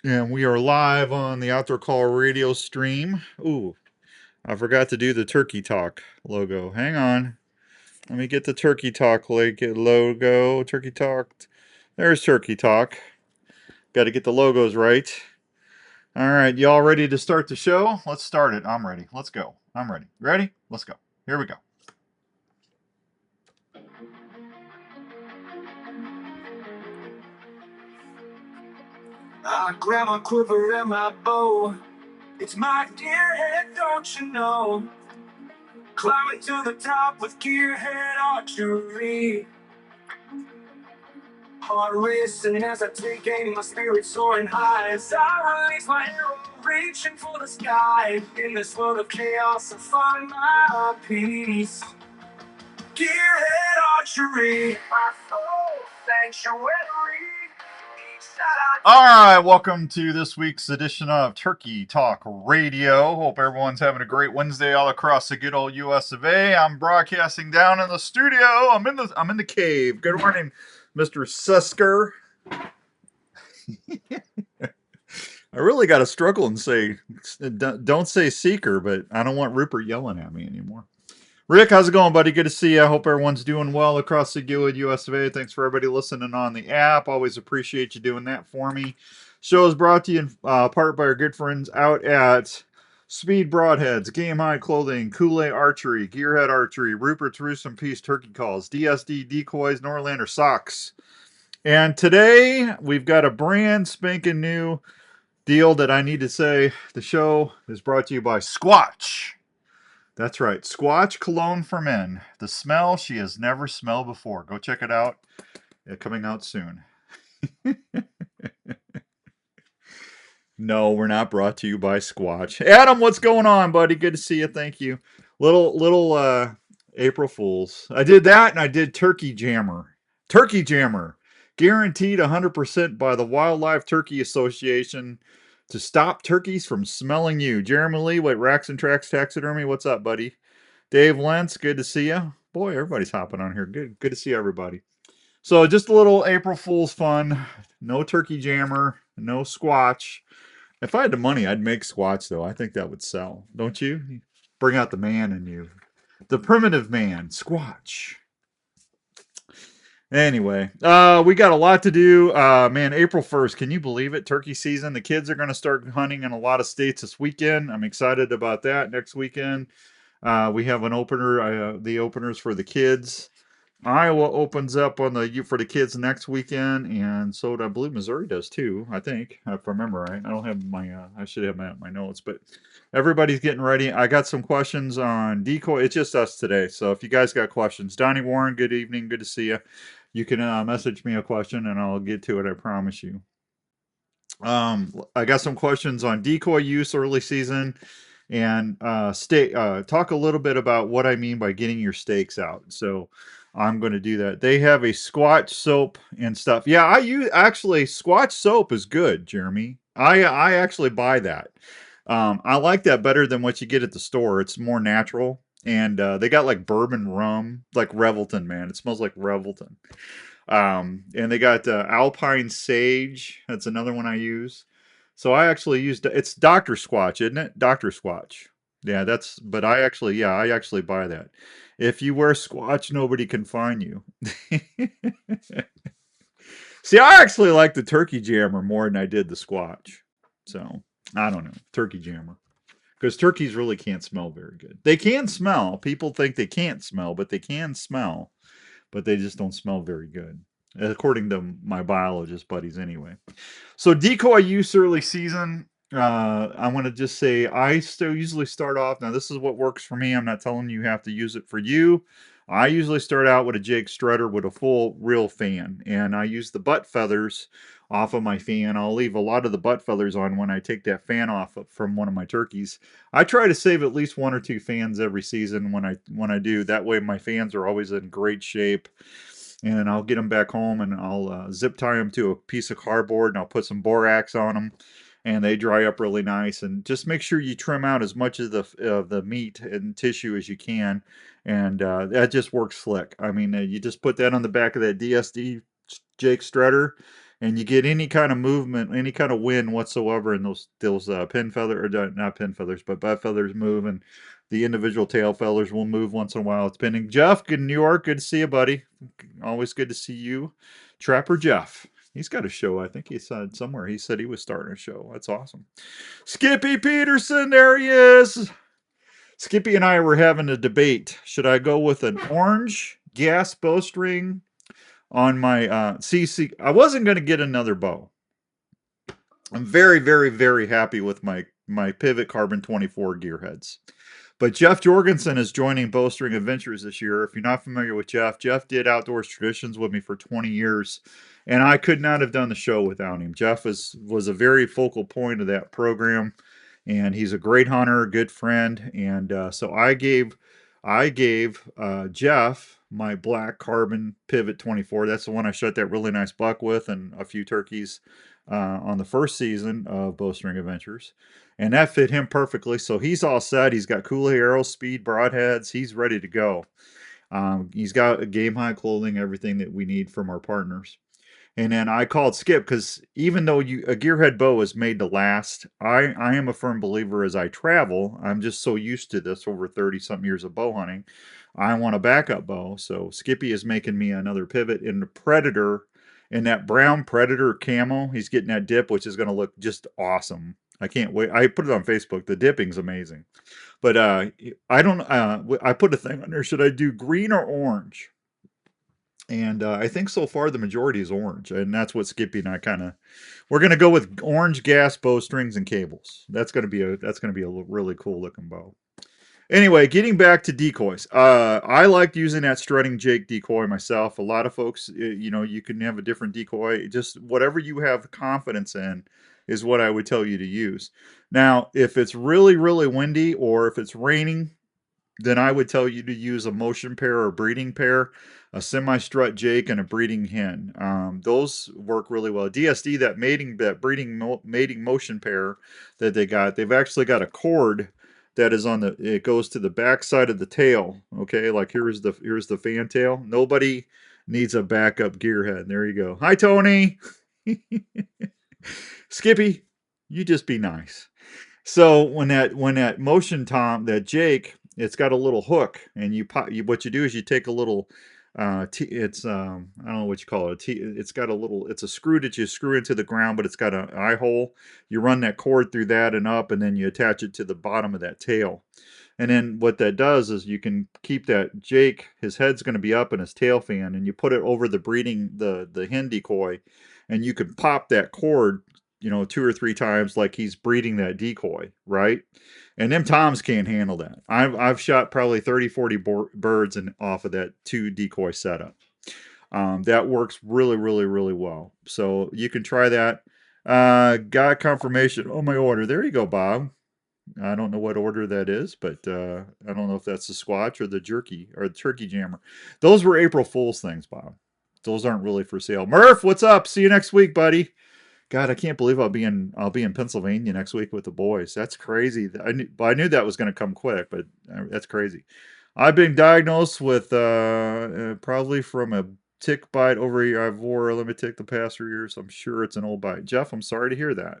And we are live on the Outdoor Call radio stream. Ooh, I forgot to do the Turkey Talk logo. Hang on. Let me get the Turkey Talk logo. Turkey Talk. There's Turkey Talk. Got to get the logos right. All right, y'all ready to start the show? Let's start it. I'm ready. Let's go. I'm ready. Ready? Let's go. Here we go. I grab my quiver and my bow. It's my dear head, don't you know? Climbing to the top with gearhead archery. Heart racing as I take aim, my spirit soaring high as I release my arrow, reaching for the sky. In this world of chaos, I find my peace. Gearhead archery, my soul sanctuary. All right, welcome to this week's edition of Turkey Talk Radio. Hope everyone's having a great Wednesday all across the good old U.S. of A. I'm broadcasting down in the studio. I'm in the cave. Good morning, Mr. Susker. I really got to struggle and say, don't say seeker, but I don't want Rupert yelling at me anymore. Rick, how's it going, buddy? Good to see you. I hope everyone's doing well across the good US of A. Thanks for everybody listening on the app. Always appreciate you doing that for me. Show is brought to you in part by our good friends out at Speed Broadheads, Game High Clothing, Kool-Aid Archery, Gearhead Archery, Rupert's Roost and Peace Turkey Calls, DSD Decoys, Norlander Socks. And today we've got a brand spanking new deal that I need to say. The show is brought to you by Squatch. That's right. Squatch Cologne for Men. The smell she has never smelled before. Go check it out. Coming out soon. No, we're not brought to you by Squatch. Adam, what's going on, buddy? Good to see you. Thank you. Little April Fools. I did that and I did Turkey Jammer. Turkey Jammer. Guaranteed 100% by the Wildlife Turkey Association to stop turkeys from smelling you. Jeremy Lee, what Racks and Tracks Taxidermy? What's up, buddy? Dave Lentz, good to see you. Boy, everybody's hopping on here. Good to see everybody. So just a little April Fool's fun. No turkey jammer, no Squatch. If I had the money, I'd make Squatch though. I think that would sell. Don't you? Bring out the man in you. The primitive man, Squatch. Anyway, we got a lot to do. Man, April 1st, can you believe it? Turkey season. The kids are going to start hunting in a lot of states this weekend. I'm excited about that. Next weekend, we have an opener, the openers for the kids. Iowa opens up on the for the kids next weekend, and so I believe Missouri does too. I think, if I remember right. I don't have my. I should have my notes, but everybody's getting ready. I got some questions on decoy. It's just us today, so if you guys got questions, Donnie Warren, good evening, good to see you. You can message me a question, and I'll get to it. I promise you. I got some questions on decoy use early season, and talk a little bit about what I mean by getting your stakes out. So I'm going to do that. They have a Squatch soap and stuff. Yeah, I use actually Squatch soap is good, Jeremy. I actually buy that. I like that better than what you get at the store. It's more natural, and they got like bourbon rum, like Revelton. Man, it smells like Revelton. And they got Alpine Sage. That's another one I use. So I actually used it's Dr. Squatch, isn't it? Dr. Squatch. Yeah, that's but I actually buy that. If you wear Squatch, nobody can find you. See, I actually like the turkey jammer more than I did the Squatch. So, I don't know. Turkey jammer. Because turkeys really can't smell very good. They can smell. People think they can't smell, but they can smell. But they just don't smell very good, according to my biologist buddies anyway. So decoy use early season. I want to just say I still usually start off. Now this is what works for me. I'm not telling you have to use it for you. I usually start out with a Jake Strutter with a full real fan, and I use the butt feathers off of my fan. I'll leave a lot of the butt feathers on when I take that fan off from one of my turkeys. I try to save at least one or two fans every season when I do. That way my fans are always in great shape. And I'll get them back home and I'll zip tie them to a piece of cardboard and I'll put some borax on them, and they dry up really nice. And just make sure you trim out as much of the meat and tissue as you can, and that just works slick. I mean, you just put that on the back of that DSD Jake Strutter, and you get any kind of movement, any kind of wind whatsoever, and those pin feather, or not pin feathers, but butt feathers move, and the individual tail feathers will move once in a while. It's pinning. Jeff, good in New York. Good to see you, buddy. Always good to see you, Trapper Jeff. He's got a show. I think he said somewhere. He said he was starting a show. That's awesome. Skippy Peterson, there he is. Skippy and I were having a debate. Should I go with an orange gas bowstring on my CC? I wasn't going to get another bow. I'm very, very, very happy with my Pivot Carbon 24 gearheads. But Jeff Jorgensen is joining Bowstring Adventures this year. If you're not familiar with Jeff, Jeff did Outdoors Traditions with me for 20 years, and I could not have done the show without him. Jeff was a very focal point of that program, and he's a great hunter, good friend, and so I gave Jeff my black carbon Pivot 24. That's the one I shot that really nice buck with and a few turkeys on the first season of Bowstring Adventures, and that fit him perfectly. So he's all set. He's got Coulee arrows, speed broadheads. He's ready to go. He's got game high clothing, everything that we need from our partners. And then I called Skip because even though a gearhead bow is made to last, I am a firm believer as I travel. I'm just so used to this over 30 something years of bow hunting. I want a backup bow. So Skippy is making me another Pivot in the Predator, in that brown Predator camo. He's getting that dip, which is going to look just awesome. I can't wait. I put it on Facebook. The dipping's amazing. But I don't. I put a thing on there. Should I do green or orange? And I think so far the majority is orange, and that's what Skippy and I we're gonna go with orange gas bowstrings and cables. That's gonna be a really cool looking bow. Anyway, getting back to decoys. I like using that strutting Jake decoy myself. A lot of folks, you can have a different decoy. Just whatever you have confidence in is what I would tell you to use. Now, if it's really, really windy or if it's raining, then I would tell you to use a motion pair or breeding pair, a semi-strut Jake and a breeding hen. Those work really well. DSD, mating motion pair that they've actually got a cord that is it goes to the back side of the tail. Okay, like here's the fan tail. Nobody needs a backup gearhead. There you go. Hi, Tony. Skippy, you just be nice. So when that motion tom, that Jake, it's got a little hook, and what you do is you take a little it's I don't know what you call it. It's a screw that you screw into the ground, but it's got an eye hole. You run that cord through that and up, and then you attach it to the bottom of that tail. And then what that does is you can keep that Jake, his head's going to be up in his tail fan, and you put it over the hen decoy, and you can pop that cord, 2 or 3 times like he's breeding that decoy, right? And them toms can't handle that. I've shot probably 30, 40 birds off of that 2 decoy setup. That works really, really, really well. So you can try that. Got confirmation on my order. There you go, Bob. I don't know what order that is, but I don't know if that's the Squatch or the jerky or the turkey jammer. Those were April Fool's things, Bob. Those aren't really for sale. Murph, what's up? See you next week, buddy. God, I can't believe I'll be in Pennsylvania next week with the boys. That's crazy. I knew that was going to come quick, but that's crazy. I've been diagnosed with probably from a tick bite over here. I've wore a limit tick the past 3 years. I'm sure it's an old bite. Jeff, I'm sorry to hear that.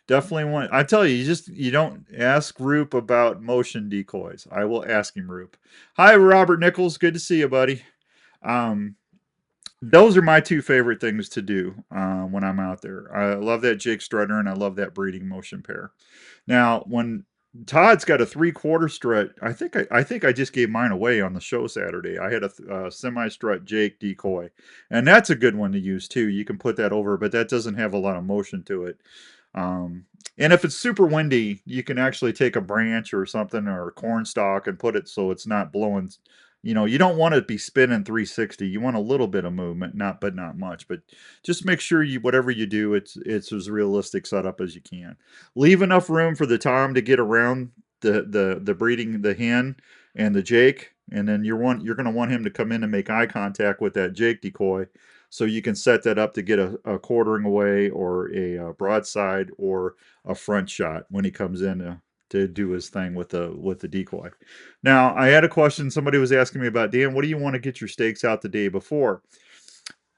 Definitely want. I tell you, you don't ask Roop about motion decoys. I will ask him, Roop. Hi, Robert Nichols. Good to see you, buddy. Those are my 2 favorite things to do when I'm out there. I love that Jake Strutter, and I love that breeding motion pair. Now, when Todd's got a 3/4 strut, I think I just gave mine away on the show Saturday. I had a semi-strut Jake decoy, and that's a good one to use too. You can put that over, but that doesn't have a lot of motion to it. And if it's super windy, you can actually take a branch or something or a corn stalk and put it so it's not blowing. You don't want to be spinning 360. You want a little bit of movement, but not much. But just make sure whatever you do, it's as realistic setup as you can. Leave enough room for the tom to get around the breeding, the hen and the Jake, and then you're going to want him to come in and make eye contact with that Jake decoy, so you can set that up to get a quartering away or a broadside or a front shot when he comes in to do his thing with the decoy. Now, I had a question. Somebody was asking me about, Dan, what do you want to get your stakes out the day before?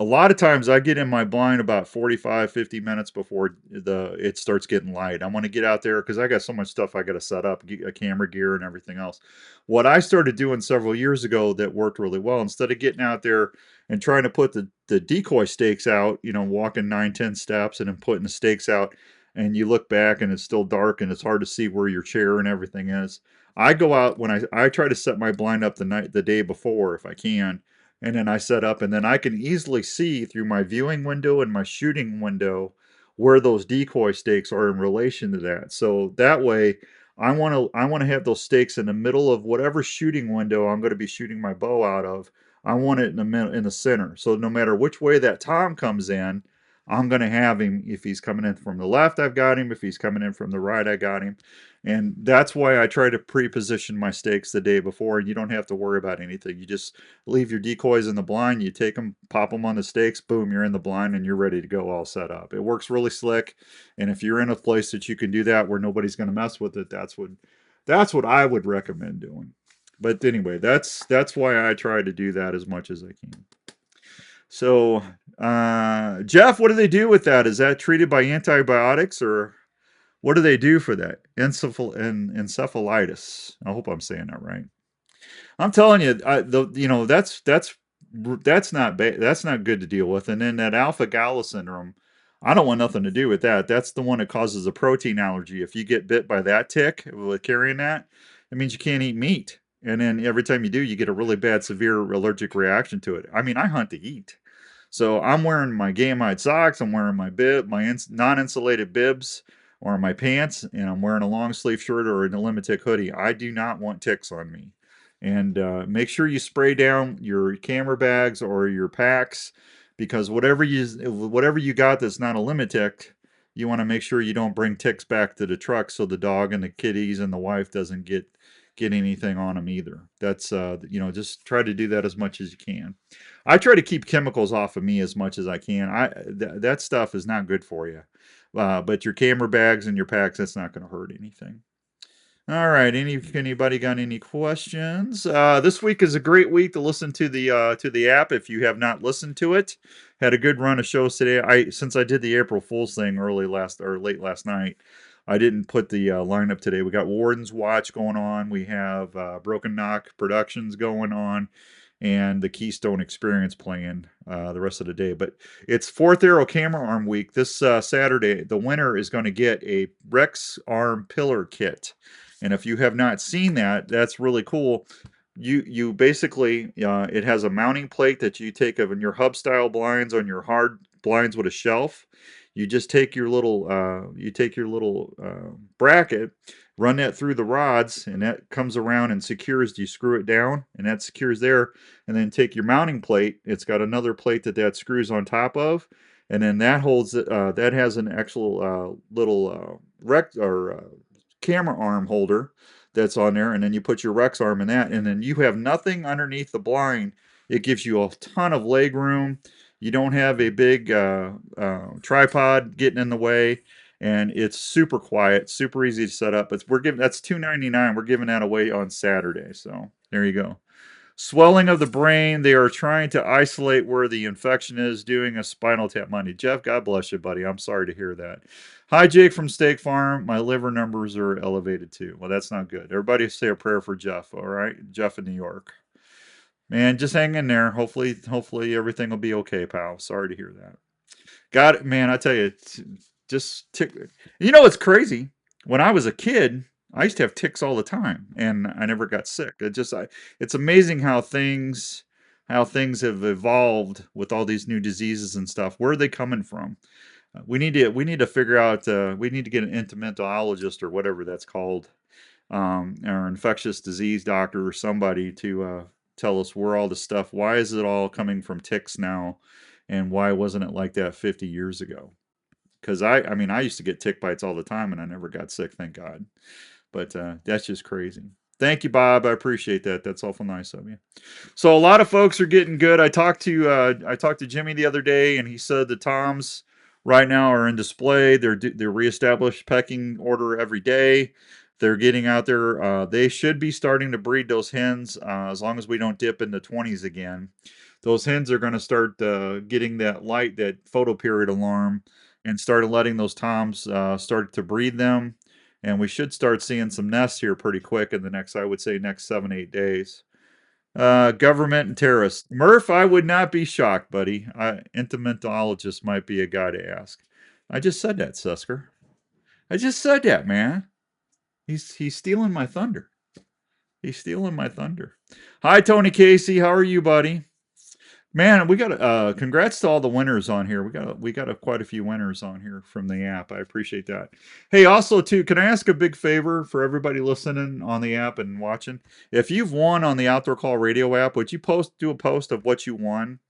a lot of times I get in my blind about 45, 50 minutes before it starts getting light. I want to get out there because I got so much stuff I got to set up, a camera gear and everything else. What I started doing several years ago that worked really well, instead of getting out there and trying to put the decoy stakes out, walking 9, 10 steps and then putting the stakes out, and you look back and it's still dark and it's hard to see where your chair and everything is. I go out when I try to set my blind up the day before if I can, and then I set up, and then I can easily see through my viewing window and my shooting window where those decoy stakes are in relation to that. So that way, I want to have those stakes in the middle of whatever shooting window I'm going to be shooting my bow out of. I want it in the middle, in the center. So no matter which way that Tom comes in, I'm going to have him. If he's coming in from the left, I've got him. If he's coming in from the right, I got him. And that's why I try to pre-position my stakes the day before, and you don't have to worry about anything. You just leave your decoys in the blind, you take them, pop them on the stakes, boom, you're in the blind and you're ready to go all set up. It works really slick, and if you're in a place that you can do that where nobody's going to mess with it, that's what I would recommend doing. But anyway, that's why I try to do that as much as I can. So, Jeff, what do they do with that? Is that treated by antibiotics, or what do they do for that encephalitis? I hope I'm saying that right. I'm telling you, that's not that's not good to deal with. And then that alpha gala syndrome, I don't want nothing to do with that. That's the one that causes a protein allergy. If you get bit by that tick with carrying that, it means you can't eat meat. And then every time you do, you get a really bad, severe allergic reaction to it. I mean, I hunt to eat. So I'm wearing my gamide socks. I'm wearing my non-insulated bibs or my pants, and I'm wearing a long sleeve shirt or an Limited hoodie. I do not want ticks on me. And make sure you spray down your camera bags or your packs, because whatever you got that's not a Limited, you want to make sure you don't bring ticks back to the truck so the dog and the kitties and the wife doesn't get anything on them either. That's just try to do that as much as you can. I try to keep chemicals off of me as much as I can. That stuff is not good for you. But your camera bags and your packs, that's not going to hurt anything. All right. Anybody got any questions? This week is a great week to listen to the app if you have not listened to it. Had a good run of shows today. Since I did the April Fool's thing late last night, I didn't put the lineup today. We got Warden's Watch going on. We have Broken Knock Productions going on, and the Keystone Experience playing the rest of the day. But it's Fourth Arrow Camera Arm Week. This Saturday, the winner is going to get a Rex Arm Pillar Kit. And if you have not seen that, that's really cool. You basically it has a mounting plate that you take of in your hub style blinds on your hard blinds with a shelf. You just take your little bracket, run that through the rods, and that comes around and secures. You screw it down, and that secures there. And then take your mounting plate. It's got another plate that screws on top of, and then that holds it. That has an actual little rect or camera arm holder that's on there, and then you put your Rex arm in that, and then you have nothing underneath the blind. It gives you a ton of leg room. You don't have a big tripod getting in the way, and it's super quiet, super easy to set up. That's $2.99. We're giving that away on Saturday, so there you go. Swelling of the brain. They are trying to isolate where the infection is, doing a spinal tap Monday. Jeff, God bless you, buddy. I'm sorry to hear that. Hi, Jake from Steak Farm. My liver numbers are elevated too. Well, that's not good. Everybody say a prayer for Jeff, all right? Jeff in New York. Man, just hang in there. Hopefully everything will be okay, pal. Sorry to hear that. Got it, man. I tell you, just tick. You know, it's crazy. When I was a kid, I used to have ticks all the time, and I never got sick. It's amazing how things have evolved with all these new diseases and stuff. Where are they coming from? We need to figure out. We need to get an entomologist or whatever that's called, or infectious disease doctor or somebody to tell us where all the stuff. Why is it all coming from ticks now, and why wasn't it like that 50 years ago? Because I mean, I used to get tick bites all the time, and I never got sick, thank God. But that's just crazy. Thank you, Bob. I appreciate that. That's awful nice of you. So a lot of folks are getting good. I talked to Jimmy the other day, and he said the toms right now are in display. They're reestablished pecking order every day. They're getting out there. They should be starting to breed those hens as long as we don't dip in the 20s again. those hens are going to start getting that light, that photo period alarm, and start letting those toms start to breed them. And we should start seeing some nests here pretty quick in the next, I would say, next 7-8 days. Government and terrorists. Murph, I would not be shocked, buddy. Entomologist might be a guy to ask. I just said that, Susker. I just said that, man. He's stealing my thunder. He's stealing my thunder. Hi, Tony Casey. How are you, buddy? Man, we got congrats to all the winners on here. We got quite a few winners on here from the app. I appreciate that. Hey, also too, can I ask a big favor for everybody listening on the app and watching? If you've won on the Outdoor Call Radio app, would you do a post of what you won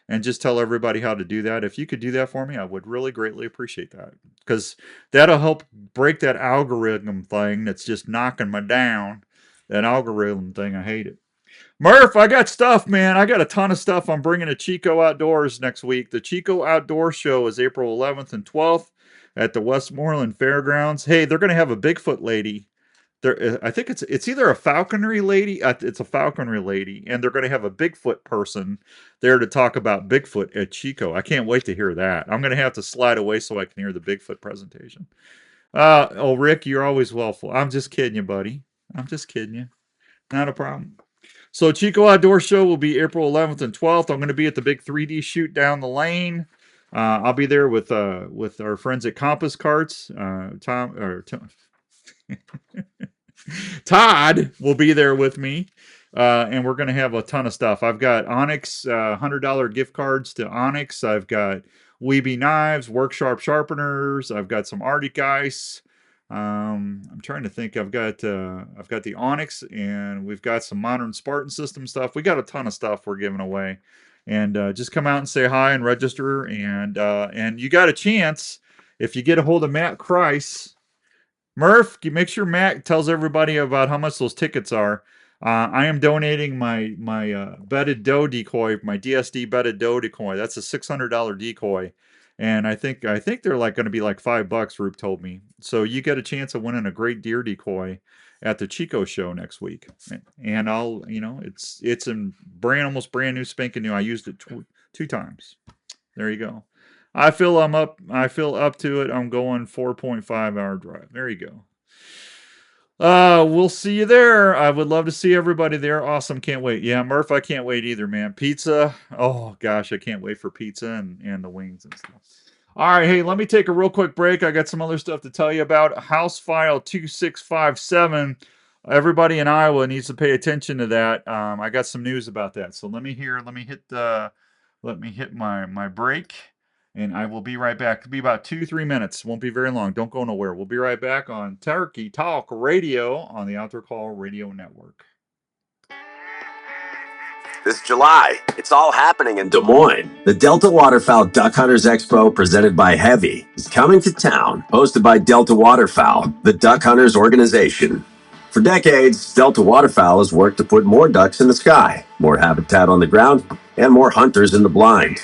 and just tell everybody how to do that? If you could do that for me, I would really greatly appreciate that, because that'll help break that algorithm thing that's just knocking me down. That algorithm thing, I hate it. Murph, I got stuff, man. I got a ton of stuff. I'm bringing to Chico Outdoors next week. The Chico Outdoor Show is April 11th and 12th at the Westmoreland Fairgrounds. Hey, they're going to have a Bigfoot lady. I think it's either a falconry lady. It's a falconry lady, and they're going to have a Bigfoot person there to talk about Bigfoot at Chico. I can't wait to hear that. I'm going to have to slide away so I can hear the Bigfoot presentation. Oh, Rick, you're always welcome. I'm just kidding you, buddy. I'm just kidding you. Not a problem. So Chico Outdoor Show will be April 11th and 12th. I'm going to be at the big 3D shoot down the lane. I'll be there with our friends at Compass Carts. Todd will be there with me, and we're going to have a ton of stuff. I've got Onyx $100 gift cards to Onyx. I've got Weeby knives, Work Sharp sharpeners. I've got some Arctic ice. I'm trying to think. I've got the Onyx, and we've got some modern Spartan system stuff. We got a ton of stuff we're giving away, and just come out and say hi and register, and you got a chance if you get a hold of Matt Kreis. Murph, you make sure Matt tells everybody about how much those tickets are. I am donating my bedded doe decoy, my DSD bedded doe decoy. That's a $600 decoy. And I think they're like going to be like $5. Roop told me. So you get a chance of winning a great deer decoy at the Chico show next week. And I'll, it's almost brand new, spanking new. I used it two times. There you go. I feel up to it. I'm going 4.5 hour drive. There you go. We'll see you there. I would love to see everybody there. Awesome. Can't wait. Yeah, Murph, I can't wait either, man. Pizza. Oh gosh, I can't wait for pizza and the wings and stuff. All right, hey, let me take a real quick break. I got some other stuff to tell you about. House File 2657. Everybody in Iowa needs to pay attention to that. I got some news about that. So let me hit my break. And I will be right back. It'll be about 2-3 minutes. Won't be very long. Don't go nowhere. We'll be right back on Turkey Talk Radio on the Outdoor Call Radio Network. This July, it's all happening in Des Moines. The Delta Waterfowl Duck Hunters Expo, presented by Heavy, is coming to town. Hosted by Delta Waterfowl, the Duck Hunters organization. For decades, Delta Waterfowl has worked to put more ducks in the sky, more habitat on the ground, and more hunters in the blind.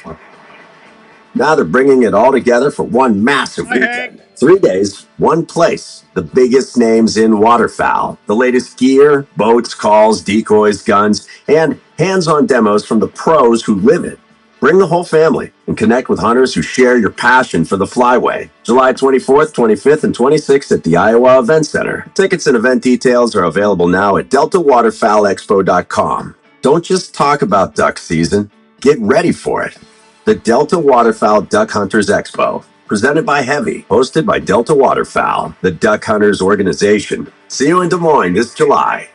Now they're bringing it all together for one massive weekend. 3 days, one place. The biggest names in waterfowl. The latest gear, boats, calls, decoys, guns, and hands-on demos from the pros who live it. Bring the whole family and connect with hunters who share your passion for the flyway. July 24th, 25th, and 26th at the Iowa Event Center. Tickets and event details are available now at deltawaterfowlexpo.com. Don't just talk about duck season. Get ready for it. The Delta Waterfowl Duck Hunters Expo, presented by Heavy, hosted by Delta Waterfowl, the Duck Hunters organization. See you in Des Moines this July.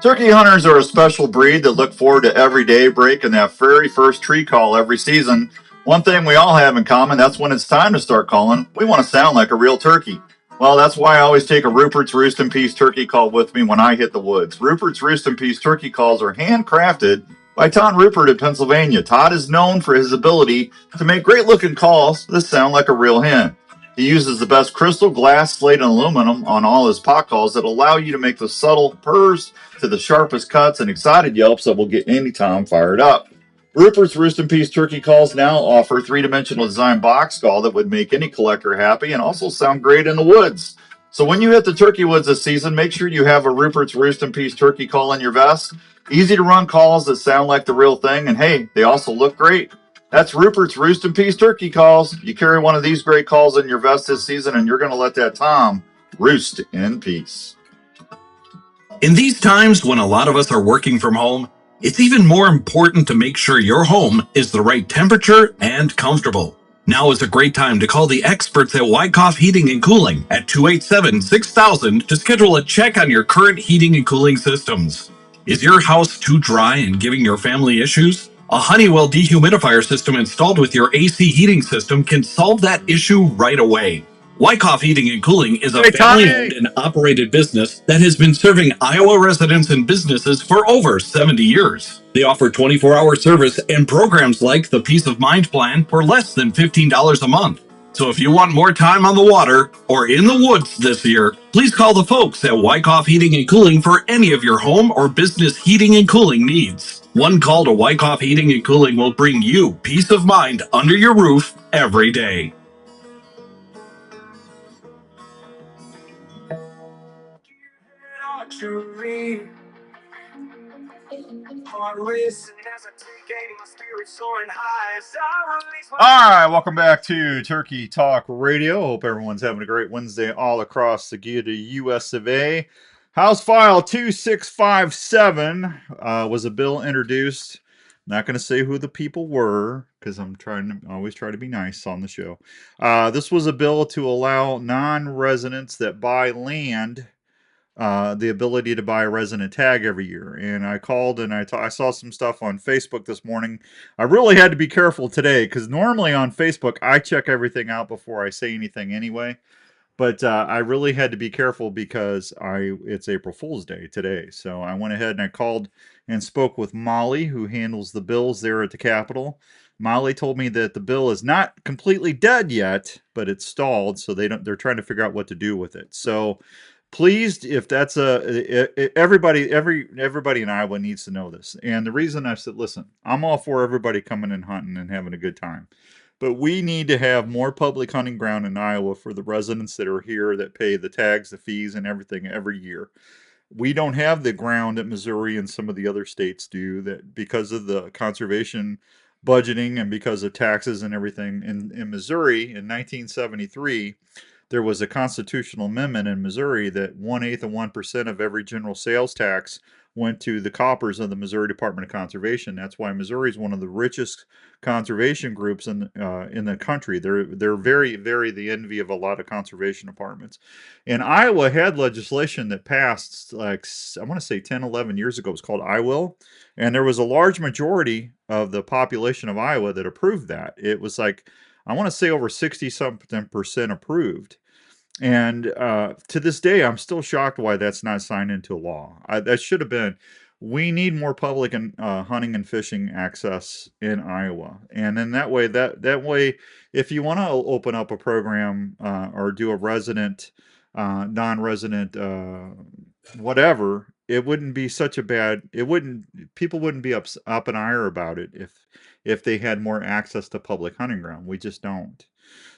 Turkey hunters are a special breed that look forward to every day break and that very first tree call every season. One thing we all have in common, that's when it's time to start calling, we want to sound like a real turkey. Well, that's why I always take a Rupert's Roost and Peace turkey call with me when I hit the woods. Rupert's Roost and Peace turkey calls are handcrafted by Todd Rupert in Pennsylvania. Todd is known for his ability to make great-looking calls that sound like a real hen. He uses the best crystal, glass, slate, and aluminum on all his pot calls that allow you to make the subtle purrs to the sharpest cuts and excited yelps that will get any tom fired up. Rupert's Roost and Peace turkey calls now offer three-dimensional design box call that would make any collector happy and also sound great in the woods. So when you hit the turkey woods this season, make sure you have a Rupert's Roost and Peace turkey call in your vest. Easy to run calls that sound like the real thing, and hey, they also look great. That's Rupert's Roost and Peace Turkey Calls. You carry one of these great calls in your vest this season, and you're going to let that Tom roost in peace. In these times when a lot of us are working from home, it's even more important to make sure your home is the right temperature and comfortable. Now is a great time to call the experts at Wyckoff Heating and Cooling at 287-6000 to schedule a check on your current heating and cooling systems. Is your house too dry and giving your family issues? A Honeywell dehumidifier system installed with your AC heating system can solve that issue right away. Wyckoff Heating and Cooling is a family-owned and operated business that has been serving Iowa residents and businesses for over 70 years. They offer 24-hour service and programs like the Peace of Mind Plan for less than $15 a month. So if you want more time on the water or in the woods this year, please call the folks at Wyckoff Heating and Cooling for any of your home or business heating and cooling needs. One call to Wyckoff Heating and Cooling will bring you peace of mind under your roof every day. All right, welcome back to Turkey Talk Radio. Hope everyone's having a great Wednesday all across the US of A. House File 2657 was a bill introduced. Not going to say who the people were because I'm always try to be nice on the show. This was a bill to allow non-residents that buy land the ability to buy a resident tag every year. And I called and I saw some stuff on Facebook this morning. I really had to be careful today because normally on Facebook I check everything out before I say anything anyway. But I really had to be careful because it's April Fool's Day today. So I went ahead and I called and spoke with Molly, who handles the bills there at the Capitol. Molly told me that the bill is not completely dead yet, but it's stalled, so they're trying to figure out what to do with it. So pleased if that's everybody in Iowa needs to know this. And the reason I said, listen, I'm all for everybody coming and hunting and having a good time. But we need to have more public hunting ground in Iowa for the residents that are here that pay the tags, the fees, and everything every year. We don't have the ground that Missouri and some of the other states do that because of the conservation budgeting and because of taxes and everything. In Missouri in 1973, there was a constitutional amendment in Missouri that 1/8 of 1% of every general sales tax went to the coffers of the Missouri Department of Conservation. That's why Missouri is one of the richest conservation groups in the country. They're very the envy of a lot of conservation departments. And Iowa had legislation that passed like I want to say 10, 11 years ago. It was called I Will, and there was a large majority of the population of Iowa that approved that. It was like I want to say over 60 something percent approved. And to this day, I'm still shocked why that's not signed into law. That should have been. We need more public and hunting and fishing access in Iowa, and then that way, if you want to open up a program or do a resident, non-resident, whatever, it wouldn't be such a bad. It wouldn't. People wouldn't be up in ire about it if they had more access to public hunting ground. We just don't.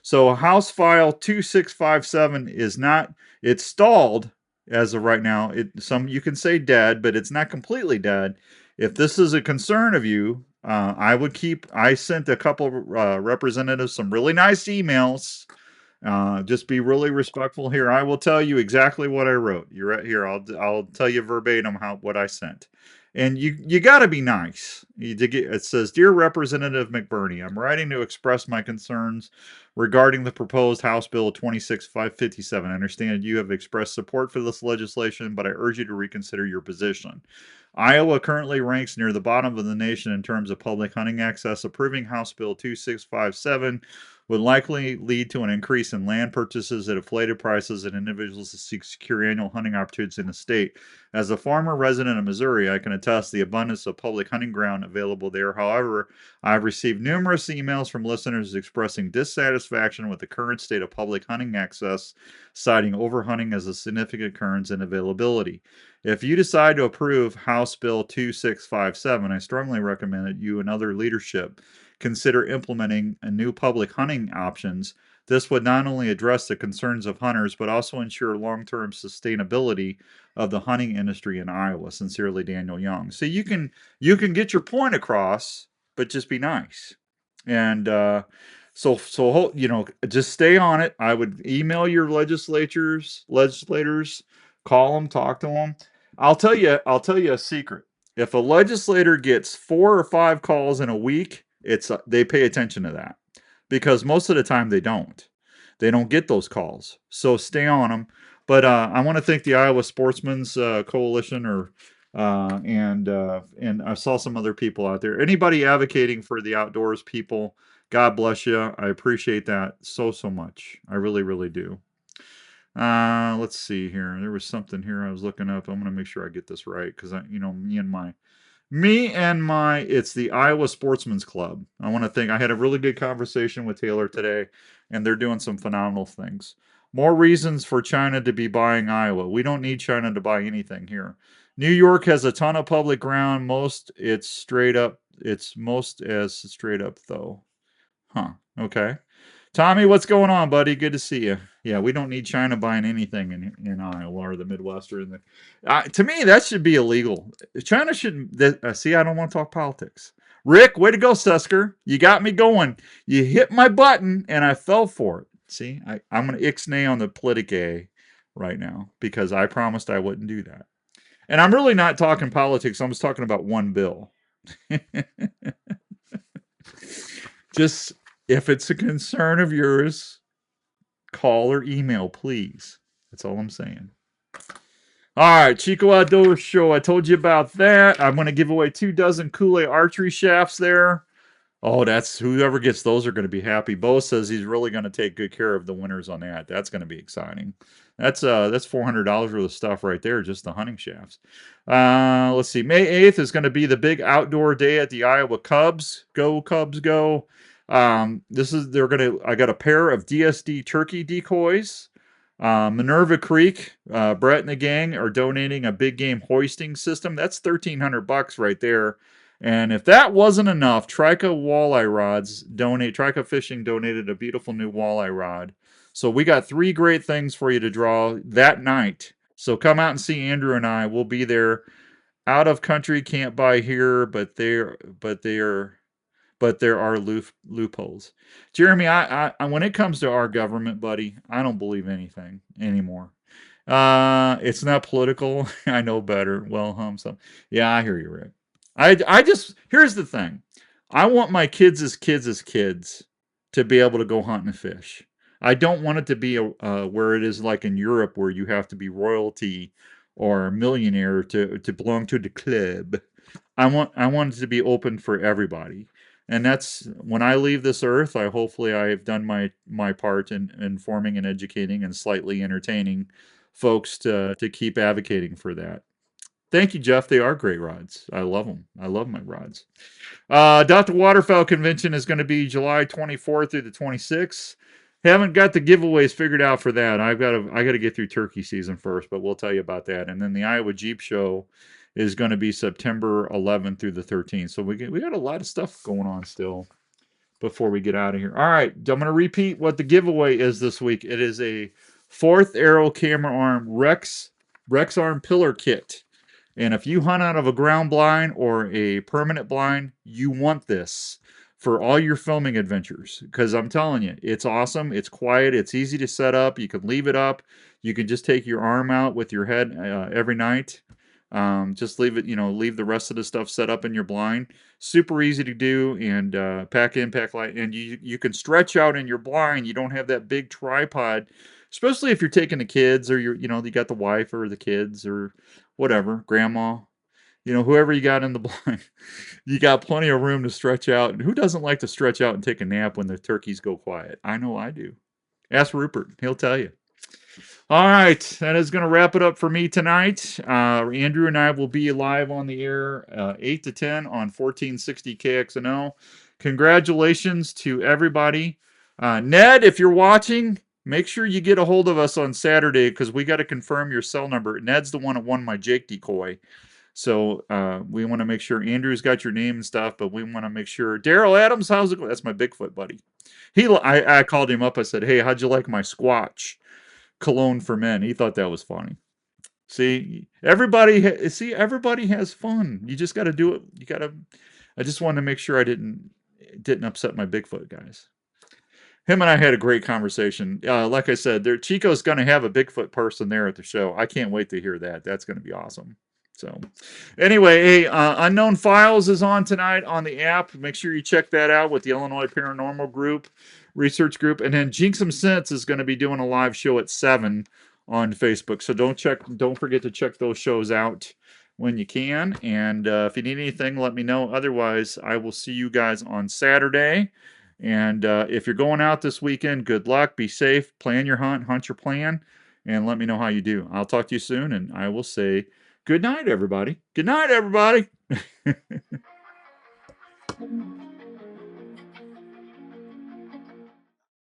So House File 2657 is not, it's stalled as of right now. You can say dead, but it's not completely dead. If this is a concern of you, I sent a couple representatives some really nice emails. Just be really respectful here. I will tell you exactly what I wrote. You're right here. I'll tell you verbatim what I sent. And you got to be nice. It says, "Dear Representative McBurney, I'm writing to express my concerns regarding the proposed House Bill 26557. I understand you have expressed support for this legislation, but I urge you to reconsider your position. Iowa currently ranks near the bottom of the nation in terms of public hunting access. Approving House Bill 2657 would likely lead to an increase in land purchases at inflated prices and individuals to seek secure annual hunting opportunities in the state. As a former resident of Missouri, I can attest the abundance of public hunting ground available there. However, I've received numerous emails from listeners expressing dissatisfaction with the current state of public hunting access, citing overhunting as a significant occurrence in availability. If you decide to approve House Bill 2657, I strongly recommend that you and other leadership consider implementing a new public hunting options. This would not only address the concerns of hunters, but also ensure long-term sustainability of the hunting industry in Iowa. Sincerely, Daniel Young. So you can get your point across, but just be nice. And just stay on it. I would email your legislators, call them, talk to them. I'll tell you a secret. If a legislator gets 4 or 5 calls in a week, they pay attention to that, because most of the time they don't. They don't get those calls. So stay on them. But I want to thank the Iowa Sportsmen's Coalition, and I saw some other people out there. Anybody advocating for the outdoors people, God bless you. I appreciate that so much. I really, really do. Let's see here. There was something here I was looking up. I'm going to make sure I get this right, because it's the Iowa Sportsman's Club. I had a really good conversation with Taylor today, and they're doing some phenomenal things. More reasons for China to be buying Iowa. We don't need China to buy anything here. New York has a ton of public ground. It's most as straight up though. Huh. Okay. Tommy, what's going on, buddy? Good to see you. Yeah, we don't need China buying anything in Iowa or the Midwest or in to me, that should be illegal. China shouldn't. See, I don't want to talk politics. Rick, way to go, Sesker. You got me going. You hit my button, and I fell for it. See, I'm going to ixnay on the politic right now, because I promised I wouldn't do that. And I'm really not talking politics. I'm just talking about one bill. Just, if it's a concern of yours, call or email, please. That's all I'm saying. All right, Chico Outdoor Show. I told you about that. I'm going to give away 24 Kool-Aid archery shafts there. Oh, that's whoever gets those are going to be happy. Bo says he's really going to take good care of the winners on that. That's going to be exciting. That's $400 worth of stuff right there, just the hunting shafts. Let's see. May 8th is going to be the big outdoor day at the Iowa Cubs. Go Cubs, go! I got a pair of DSD turkey decoys. Minerva Creek, Brett and the gang are donating a big game hoisting system. That's $1,300 right there. And if that wasn't enough, Trika Fishing donated a beautiful new walleye rod. So we got 3 great things for you to draw that night. So come out and see Andrew and I. We'll be there. Out of country, can't buy here, but there are loopholes. Jeremy, I when it comes to our government, buddy, I don't believe anything anymore. It's not political. I know better. Well, yeah, I hear you, Rick. Here's the thing. I want my kids' to be able to go hunt and fish. I don't want it to be where it is like in Europe, where you have to be royalty or a millionaire to belong to the club. I want it to be open for everybody. And that's when I leave this earth. Hopefully I have done my part in informing and educating and slightly entertaining folks to keep advocating for that. Thank you, Jeff. They are great rods. I love them. I love my rods. Dr. Waterfowl Convention is going to be July 24th through the 26th. Haven't got the giveaways figured out for that. I got to get through turkey season first, but we'll tell you about that. And then the Iowa Jeep Show is going to be September 11th through the 13th. So we got a lot of stuff going on still before we get out of here. All right, I'm going to repeat what the giveaway is this week. It is a 4th Arrow Camera Arm Rex Arm Pillar Kit. And if you hunt out of a ground blind or a permanent blind, you want this for all your filming adventures, because I'm telling you, it's awesome. It's quiet. It's easy to set up. You can leave it up. You can just take your arm out with your head every night. Just leave it, leave the rest of the stuff set up in your blind. Super easy to do, and pack in, pack light, and you can stretch out in your blind. You don't have that big tripod, especially if you're taking the kids, or you got the wife or the kids or whatever, grandma, whoever you got in the blind. You got plenty of room to stretch out. And who doesn't like to stretch out and take a nap when the turkeys go quiet? I know I do. Ask Rupert. He'll tell you. All right, that is going to wrap it up for me tonight. Andrew and I will be live on the air 8 to 10 on 1460 KXNO. Congratulations to everybody. Ned, if you're watching, make sure you get a hold of us on Saturday, because we got to confirm your cell number. Ned's the one that won my Jake decoy. So we want to make sure Andrew's got your name and stuff, but we want to make sure Daryl Adams, how's it going? That's my Bigfoot buddy. I called him up. I said, "Hey, how'd you like my Squatch cologne for men?" He thought that was funny. See, everybody has fun. You just got to do it. You got to. I just wanted to make sure I didn't upset my Bigfoot guys. Him and I had a great conversation. Like I said, Chico's going to have a Bigfoot person there at the show. I can't wait to hear that. That's going to be awesome. So, anyway, hey, Unknown Files is on tonight on the app. Make sure you check that out with the Illinois Paranormal Group, Research Group, and then Jinx Sense is going to be doing a live show at 7 on Facebook. So don't forget to check those shows out when you can. And if you need anything, let me know. Otherwise, I will see you guys on Saturday. And if you're going out this weekend, good luck. Be safe. Plan your hunt your plan, and let me know how you do. I'll talk to you soon, and I will say good night, everybody. Good night, everybody.